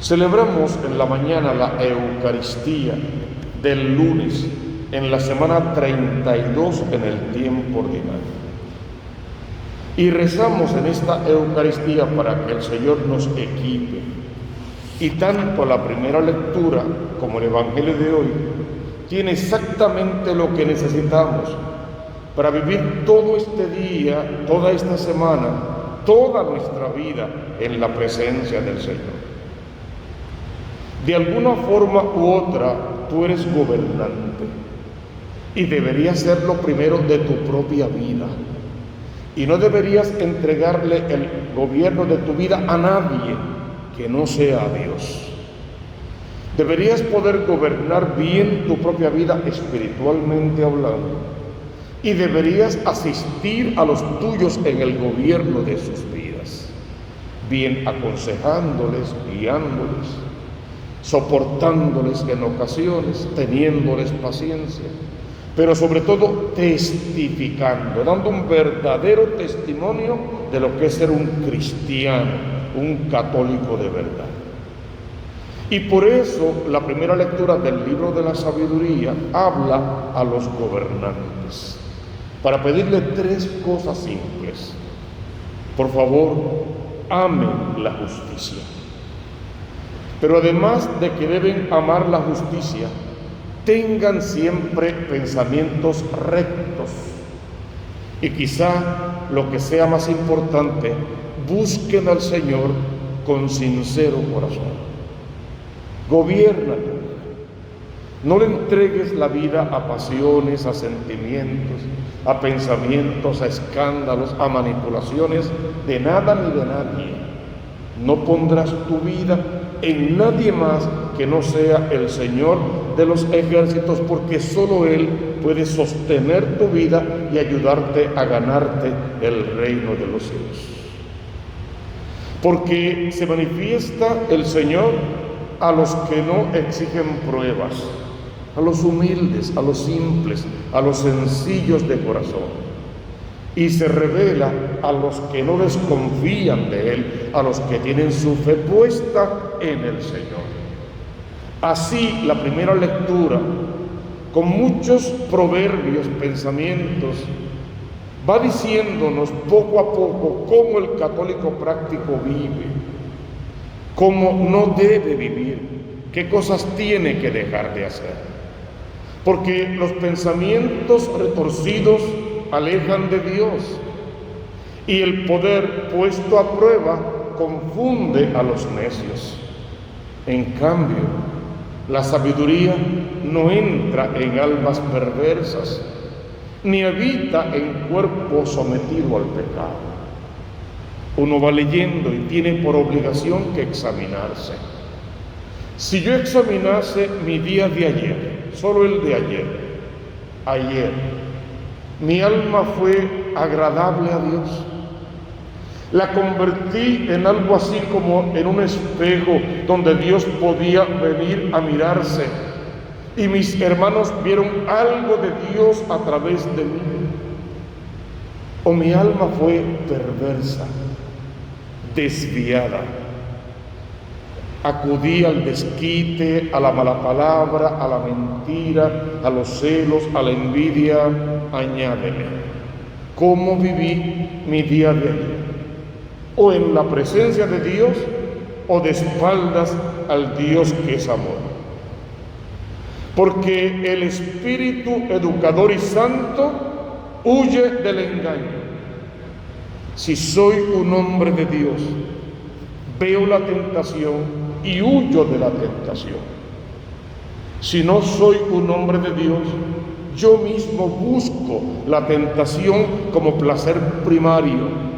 Celebramos en la mañana la Eucaristía del lunes, en la semana 32 en el tiempo ordinario. Y rezamos en esta Eucaristía para que el Señor nos equipe. Y tanto la primera lectura como el Evangelio de hoy tiene exactamente lo que necesitamos para vivir todo este día, toda esta semana, toda nuestra vida en la presencia del Señor. De alguna forma u otra, tú eres gobernante y deberías ser lo primero de tu propia vida. Y no deberías entregarle el gobierno de tu vida a nadie que no sea a Dios. Deberías poder gobernar bien tu propia vida espiritualmente hablando. Y deberías asistir a los tuyos en el gobierno de sus vidas, bien aconsejándoles, guiándoles, soportándoles en ocasiones, teniéndoles paciencia, pero sobre todo testificando, dando un verdadero testimonio de lo que es ser un cristiano, un católico de verdad. Y por eso la primera lectura del libro de la sabiduría habla a los gobernantes, para pedirle tres cosas simples. Por favor, amen la justicia. Pero además de que deben amar la justicia, tengan siempre pensamientos rectos. Y quizá lo que sea más importante, busquen al Señor con sincero corazón. Gobiérnalo. No le entregues la vida a pasiones, a sentimientos, a pensamientos, a escándalos, a manipulaciones de nada ni de nadie. No pondrás tu vida en nadie más que no sea el Señor de los ejércitos, porque solo Él puede sostener tu vida y ayudarte a ganarte el reino de los cielos. Porque se manifiesta el Señor a los que no exigen pruebas, a los humildes, a los simples, a los sencillos de corazón. Y se revela a los que no desconfían de Él, a los que tienen su fe puesta en el Señor. Así, la primera lectura, con muchos proverbios, pensamientos, va diciéndonos poco a poco cómo el católico práctico vive, cómo no debe vivir, qué cosas tiene que dejar de hacer. Porque los pensamientos retorcidos alejan de Dios, y el poder puesto a prueba confunde a los necios. En cambio, la sabiduría no entra en almas perversas, ni habita en cuerpo sometido al pecado. Uno va leyendo y tiene por obligación que examinarse. Si yo examinase mi día de ayer, solo el de ayer, mi alma fue agradable a Dios. La convertí en algo así como en un espejo donde Dios podía venir a mirarse. Y mis hermanos vieron algo de Dios a través de mí. O mi alma fue perversa, desviada. Acudí al desquite, a la mala palabra, a la mentira, a los celos, a la envidia. Añádele, ¿cómo viví mi día de ayer? O en la presencia de Dios, o de espaldas al Dios que es amor. Porque el Espíritu educador y santo huye del engaño. Si soy un hombre de Dios, veo la tentación y huyo de la tentación. Si no soy un hombre de Dios, yo mismo busco la tentación como placer primario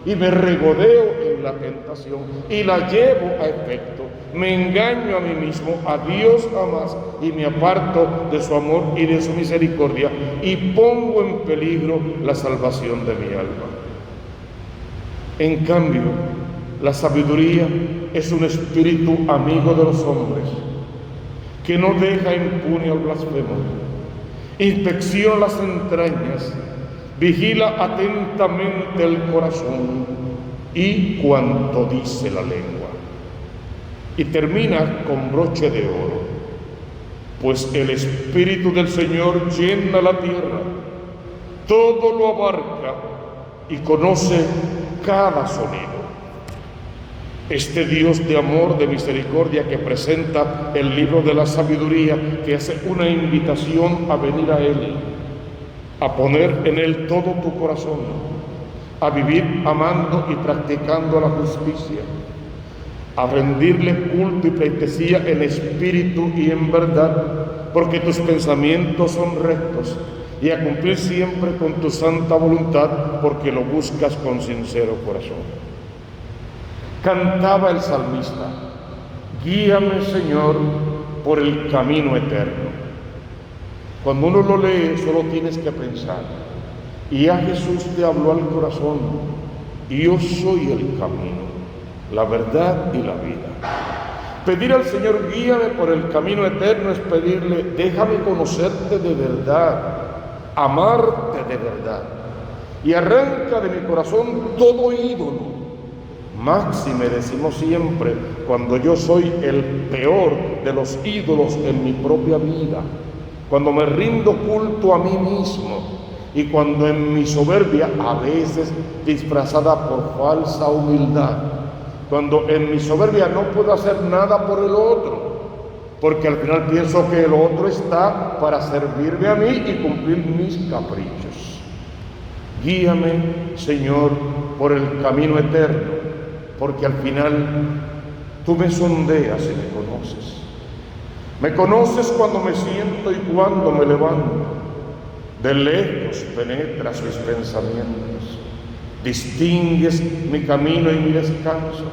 y me regodeo en la tentación y la llevo a efecto. Me engaño a mí mismo, a Dios jamás, y me aparto de su amor y de su misericordia y pongo en peligro la salvación de mi alma. En cambio, la sabiduría es un espíritu amigo de los hombres, que no deja impune al blasfemo, inspecciona las entrañas, vigila atentamente el corazón y cuanto dice la lengua. Y termina con broche de oro. Pues el Espíritu del Señor llena la tierra, todo lo abarca y conoce cada sonido. Este Dios de amor, de misericordia que presenta el libro de la sabiduría, que hace una invitación a venir a Él, a poner en Él todo tu corazón, a vivir amando y practicando la justicia, a rendirle culto y pleitesía en espíritu y en verdad, porque tus pensamientos son rectos, y a cumplir siempre con tu santa voluntad, porque lo buscas con sincero corazón. Cantaba el salmista: guíame, Señor, por el camino eterno. Cuando uno lo lee, solo tienes que pensar, y a Jesús te habló al corazón: yo soy el camino, la verdad y la vida. Pedir al Señor guíame por el camino eterno es pedirle: déjame conocerte de verdad, amarte de verdad, y arranca de mi corazón todo ídolo. Máxime, decimos siempre, cuando yo soy el peor de los ídolos en mi propia vida, cuando me rindo culto a mí mismo y cuando en mi soberbia, a veces disfrazada por falsa humildad, cuando en mi soberbia no puedo hacer nada por el otro, porque al final pienso que el otro está para servirme a mí y cumplir mis caprichos. Guíame, Señor, por el camino eterno, porque al final tú me sondeas y me conoces. Me conoces cuando me siento y cuando me levanto. De lejos penetras mis pensamientos. Distingues mi camino y mi descanso.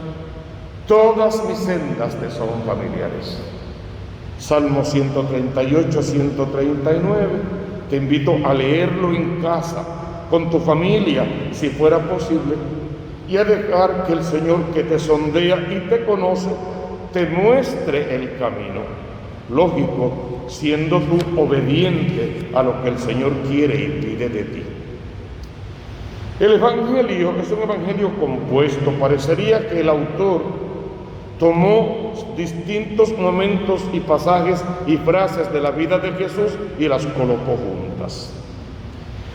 Todas mis sendas te son familiares. Salmo 138, 139. Te invito a leerlo en casa, con tu familia, si fuera posible, y a dejar que el Señor, que te sondea y te conoce, te muestre el camino. Lógico, siendo tú obediente a lo que el Señor quiere y pide de ti. El Evangelio es un evangelio compuesto. Parecería que el autor tomó distintos momentos y pasajes y frases de la vida de Jesús y las colocó juntas.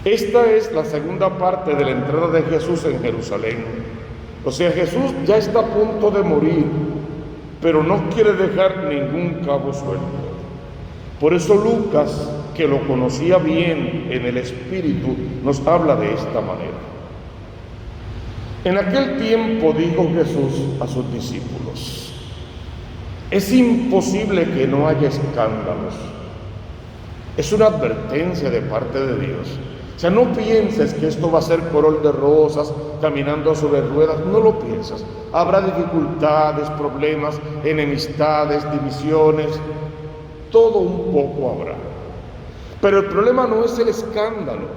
Esta es la segunda parte de la entrada de Jesús en Jerusalén. O sea, Jesús ya está a punto de morir, pero no quiere dejar ningún cabo suelto. Por eso Lucas, que lo conocía bien en el Espíritu, nos habla de esta manera. En aquel tiempo dijo Jesús a sus discípulos: es imposible que no haya escándalos. Es una advertencia de parte de Dios. O sea, no pienses que esto va a ser color de rosas, caminando sobre ruedas. No lo piensas. Habrá dificultades, problemas, enemistades, divisiones. Todo un poco habrá. Pero el problema no es el escándalo.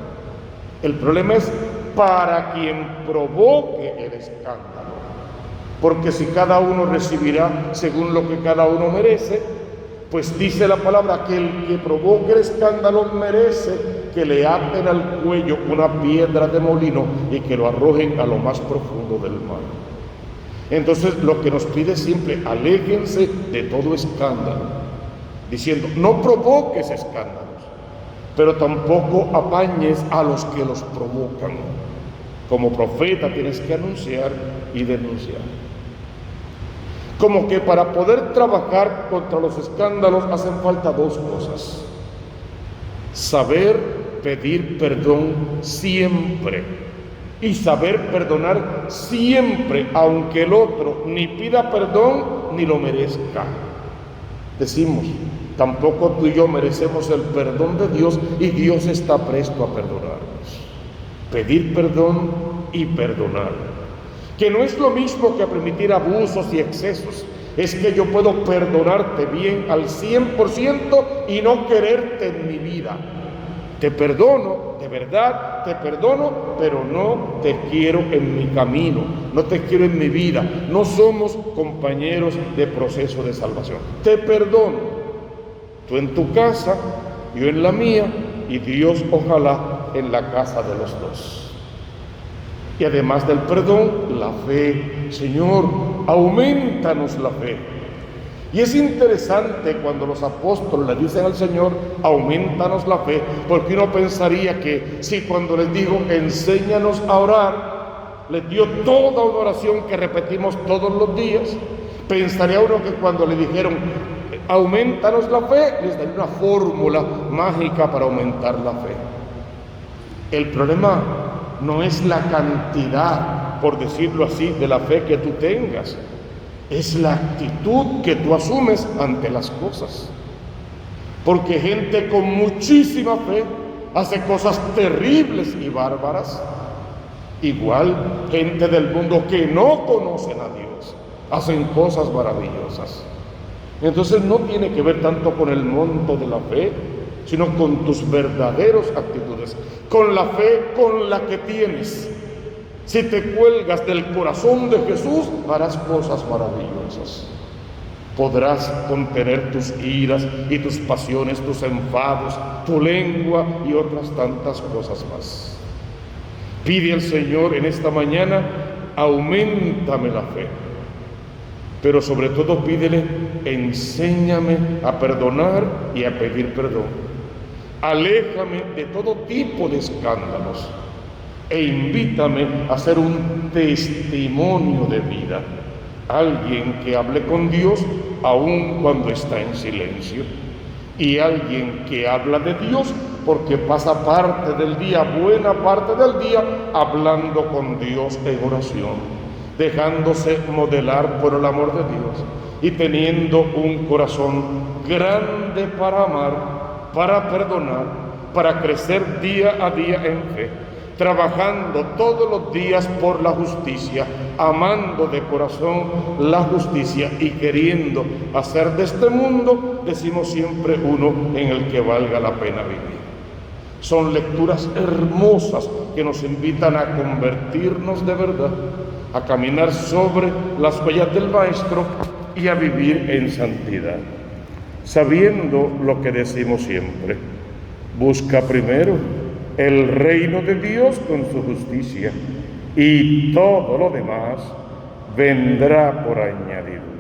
El problema es para quien provoque el escándalo. Porque si cada uno recibirá según lo que cada uno merece, pues dice la palabra que el que provoque el escándalo merece que le aten al cuello una piedra de molino y que lo arrojen a lo más profundo del mar. Entonces lo que nos pide siempre: aléjense de todo escándalo, diciendo: no provoques escándalos, pero tampoco apañes a los que los provocan. Como profeta tienes que anunciar y denunciar. Como que para poder trabajar contra los escándalos hacen falta dos cosas: saber pedir perdón siempre y saber perdonar siempre, aunque el otro ni pida perdón ni lo merezca. Decimos, tampoco tú y yo merecemos el perdón de Dios, y Dios está presto a perdonarnos. Pedir perdón y perdonar, que no es lo mismo que permitir abusos y excesos. Es que yo puedo perdonarte bien al 100% y no quererte en mi vida. Te perdono, de verdad te perdono, pero no te quiero en mi camino, no te quiero en mi vida. No somos compañeros de proceso de salvación. Te perdono, tú en tu casa, yo en la mía, y Dios ojalá en la casa de los dos. Y además del perdón, la fe. Señor, aumentanos la fe. Y es interesante cuando los apóstoles le dicen al Señor, aumentanos la fe, porque uno pensaría que si cuando les digo, enséñanos a orar, les dio toda una oración que repetimos todos los días. Pensaría uno que cuando le dijeron, aumentanos la fe, les daría una fórmula mágica para aumentar la fe. El problema no es la cantidad, por decirlo así, de la fe que tú tengas. Es la actitud que tú asumes ante las cosas. Porque gente con muchísima fe hace cosas terribles y bárbaras. Igual, gente del mundo que no conocen a Dios hacen cosas maravillosas. Entonces no tiene que ver tanto con el monto de la fe, sino con tus verdaderas actitudes, con la fe con la que tienes. Si te cuelgas del corazón de Jesús, harás cosas maravillosas. Podrás contener tus iras y tus pasiones, tus enfados, tu lengua y otras tantas cosas más. Pide al Señor en esta mañana, auméntame la fe. Pero sobre todo pídele, enséñame a perdonar y a pedir perdón. Aléjame de todo tipo de escándalos e invítame a ser un testimonio de vida, alguien que hable con Dios aun cuando está en silencio, y alguien que habla de Dios porque pasa parte del día, buena parte del día, hablando con Dios en oración, dejándose modelar por el amor de Dios y teniendo un corazón grande para amar, para perdonar, para crecer día a día en fe, trabajando todos los días por la justicia, amando de corazón la justicia y queriendo hacer de este mundo, decimos siempre, uno en el que valga la pena vivir. Son lecturas hermosas que nos invitan a convertirnos de verdad, a caminar sobre las huellas del Maestro y a vivir en santidad, sabiendo lo que decimos siempre: busca primero el reino de Dios con su justicia, y todo lo demás vendrá por añadidura.